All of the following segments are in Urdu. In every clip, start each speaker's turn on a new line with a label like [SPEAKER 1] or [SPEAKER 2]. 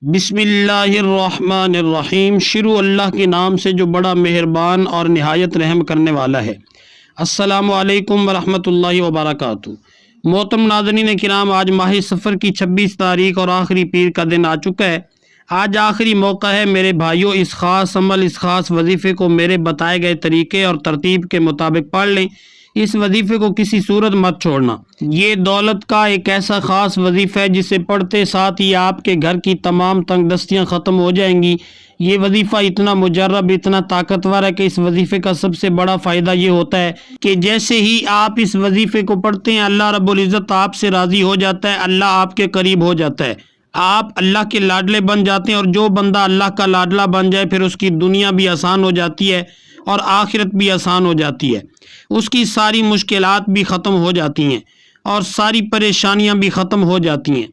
[SPEAKER 1] بسم اللہ الرحمن الرحیم۔ شروع اللہ کے نام سے جو بڑا مہربان اور نہایت رحم کرنے والا ہے۔ السلام علیکم ورحمۃ اللہ وبرکاتہ۔ محترم ناظرین کرام، آج ماہ صفر کی 26 تاریخ اور آخری پیر کا دن آ چکا ہے۔ آج آخری موقع ہے میرے بھائیوں، اس خاص عمل، اس خاص وظیفے کو میرے بتائے گئے طریقے اور ترتیب کے مطابق پڑھ لیں۔ اس وظیفے کو کسی صورت مت چھوڑنا۔ یہ دولت کا ایک ایسا خاص وظیفہ ہے جسے پڑھتے ساتھ ہی آپ کے گھر کی تمام تنگ دستیاں ختم ہو جائیں گی۔ یہ وظیفہ اتنا مجرب، اتنا طاقتور ہے کہ اس وظیفے کا سب سے بڑا فائدہ یہ ہوتا ہے کہ جیسے ہی آپ اس وظیفے کو پڑھتے ہیں، اللہ رب العزت آپ سے راضی ہو جاتا ہے، اللہ آپ کے قریب ہو جاتا ہے، آپ اللہ کے لاڈلے بن جاتے ہیں۔ اور جو بندہ اللہ کا لاڈلا بن جائے، پھر اس کی دنیا بھی آسان ہو جاتی ہے اور آخرت بھی آسان ہو جاتی ہے، اس کی ساری مشکلات بھی ختم ہو جاتی ہیں اور ساری پریشانیاں بھی ختم ہو جاتی ہیں۔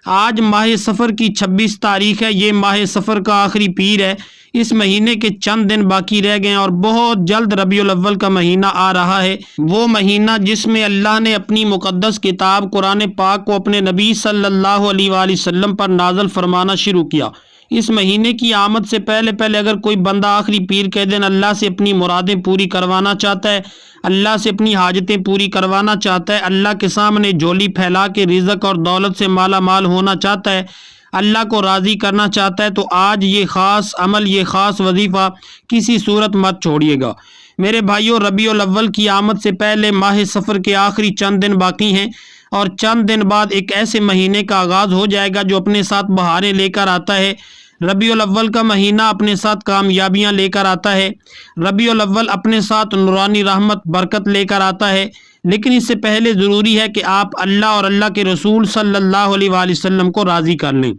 [SPEAKER 1] آج ماہ صفر کی 26 تاریخ ہے۔ یہ ماہ صفر کا آخری پیر ہے۔ اس مہینے کے چند دن باقی رہ گئے ہیں اور بہت جلد ربیع الاول کا مہینہ آ رہا ہے، وہ مہینہ جس میں اللہ نے اپنی مقدس کتاب قرآن پاک کو اپنے نبی صلی اللہ علیہ وآلہ وسلم پر نازل فرمانا شروع کیا۔ اس مہینے کی آمد سے پہلے اگر کوئی بندہ آخری پیر کے دن اللہ سے اپنی مرادیں پوری کروانا چاہتا ہے، اللہ سے اپنی حاجتیں پوری کروانا چاہتا ہے، اللہ کے سامنے جھولی پھیلا کے رزق اور دولت سے مالا مال ہونا چاہتا ہے، اللہ کو راضی کرنا چاہتا ہے، تو آج یہ خاص عمل، یہ خاص وظیفہ کسی صورت مت چھوڑیے گا۔ میرے بھائیوں، ربیع الاول کی آمد سے پہلے ماہ صفر کے آخری چند دن باقی ہیں اور چند دن بعد ایک ایسے مہینے کا آغاز ہو جائے گا جو اپنے ساتھ بہاریں لے کر آتا ہے۔ ربیع الاول کا مہینہ اپنے ساتھ کامیابیاں لے کر آتا ہے۔ ربیع الاول اپنے ساتھ نورانی رحمت، برکت لے کر آتا ہے، لیکن اس سے پہلے ضروری ہے کہ آپ اللہ اور اللہ کے رسول صلی اللہ علیہ وآلہ وسلم کو راضی کر لیں۔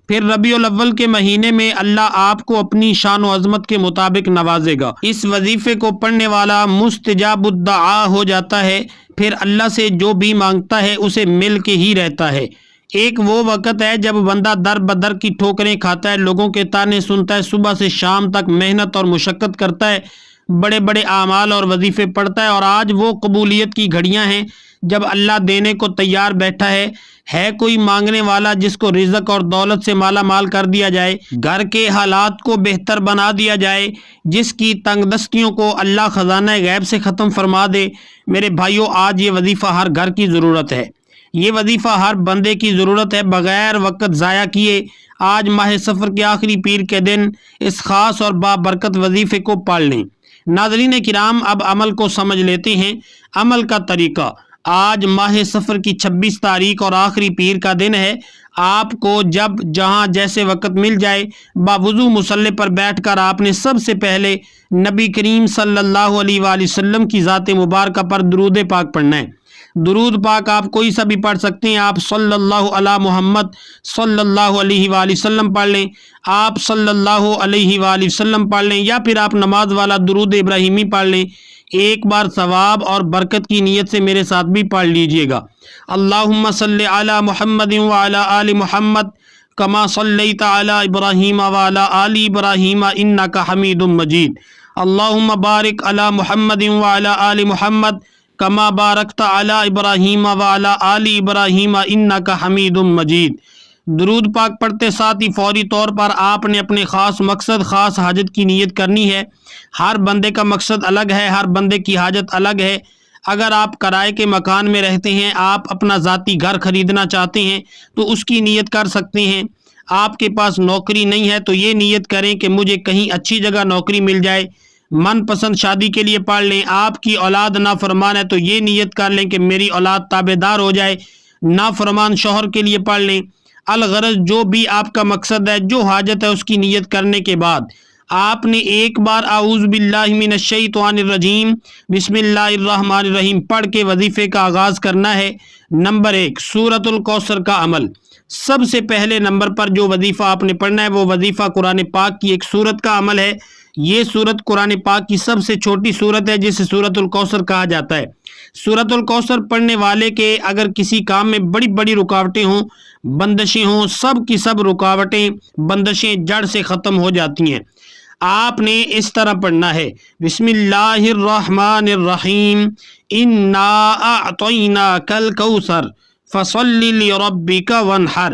[SPEAKER 1] پھر ربیع الاول کے مہینے میں اللہ آپ کو اپنی شان و عظمت کے مطابق نوازے گا۔ اس وظیفے کو پڑھنے والا مستجاب الدعا ہو جاتا ہے، پھر اللہ سے جو بھی مانگتا ہے اسے مل کے ہی رہتا ہے۔ ایک وہ وقت ہے جب بندہ در بدر کی ٹھوکریں کھاتا ہے، لوگوں کے طعنے سنتا ہے، صبح سے شام تک محنت اور مشقت کرتا ہے، بڑے بڑے اعمال اور وظیفے پڑھتا ہے، اور آج وہ قبولیت کی گھڑیاں ہیں جب اللہ دینے کو تیار بیٹھا ہے کوئی مانگنے والا جس کو رزق اور دولت سے مالا مال کر دیا جائے، گھر کے حالات کو بہتر بنا دیا جائے، جس کی تنگ دستیوں کو اللہ خزانہ غیب سے ختم فرما دے۔ میرے بھائیوں، آج یہ وظیفہ ہر گھر کی ضرورت ہے، یہ وظیفہ ہر بندے کی ضرورت ہے۔ بغیر وقت ضائع کیے آج ماہ صفر کے آخری پیر کے دن اس خاص اور بابرکت وظیفے کو پڑھ لیں۔ ناظرین کرام، اب عمل کو سمجھ لیتے ہیں۔ عمل کا طریقہ: آج ماہ صفر کی 26 تاریخ اور آخری پیر کا دن ہے۔ آپ کو جب جہاں جیسے وقت مل جائے، باوضو مصلی پر بیٹھ کر آپ نے سب سے پہلے نبی کریم صلی اللہ علیہ وآلہ وسلم کی ذات مبارکہ پر درود پاک پڑھنا ہے۔ درود پاک آپ کوئی سا بھی پڑھ سکتے ہیں۔ آپ صلی اللہ علی محمد صلی اللہ علیہ وآلہ وسلم پڑھ لیں، آپ صلی اللہ علیہ وآلہ وسلم پڑھ لیں، یا پھر آپ نماز والا درود ابراہیمی پڑھ لیں۔ ایک بار ثواب اور برکت کی نیت سے میرے ساتھ بھی پڑھ لیجئے گا۔ اللہم صلی علی محمد وعلی آل محمد کما صلیت علی ابراہیم وعلی آل ابراہیم انک حمید مجید۔ اللہم بارک علی محمد وعلی آل محمد کما بارکت علی ابراہیم وعلی آل ابراہیم انک حمید مجید۔ درود پاک پڑھتے ساتھ ہی فوری طور پر آپ نے اپنے خاص مقصد، خاص حاجت کی نیت کرنی ہے۔ ہر بندے کا مقصد الگ ہے، ہر بندے کی حاجت الگ ہے۔ اگر آپ کرائے کے مکان میں رہتے ہیں، آپ اپنا ذاتی گھر خریدنا چاہتے ہیں تو اس کی نیت کر سکتے ہیں۔ آپ کے پاس نوکری نہیں ہے تو یہ نیت کریں کہ مجھے کہیں اچھی جگہ نوکری مل جائے۔ من پسند شادی کے لیے پڑھ لیں۔ آپ کی اولاد نافرمان ہے تو یہ نیت کر لیں کہ میری اولاد تابع دار ہو جائے۔ نافرمان شوہر کے لیے پڑھ لیں۔ الغرض جو بھی آپ کا مقصد ہے، جو حاجت ہے، اس کی نیت کرنے کے بعد آپ نے ایک بار اعوذ باللہ من الشیطان الرجیم بسم اللہ الرحمن الرحیم پڑھ کے وظیفے کا آغاز کرنا ہے۔ نمبر 1، سورۃ الکوثر کا عمل۔ سب سے پہلے نمبر پر جو وظیفہ آپ نے پڑھنا ہے وہ وظیفہ قرآن پاک کی ایک سورت کا عمل ہے۔ یہ سورت قرآن پاک کی سب سے چھوٹی سورت ہے جسے سورۃ الکوثر کہا جاتا ہے۔ سورۃ الکوثر پڑھنے والے کے اگر کسی کام میں بڑی بڑی رکاوٹیں ہوں، بندشیں ہوں، سب کی سب رکاوٹیں، بندشیں جڑ سے ختم ہو جاتی ہیں۔ آپ نے اس طرح پڑھنا ہے: بسم اللہ الرحمن الرحیم انا اعطیناک الکوثر فصل لربک وانحر۔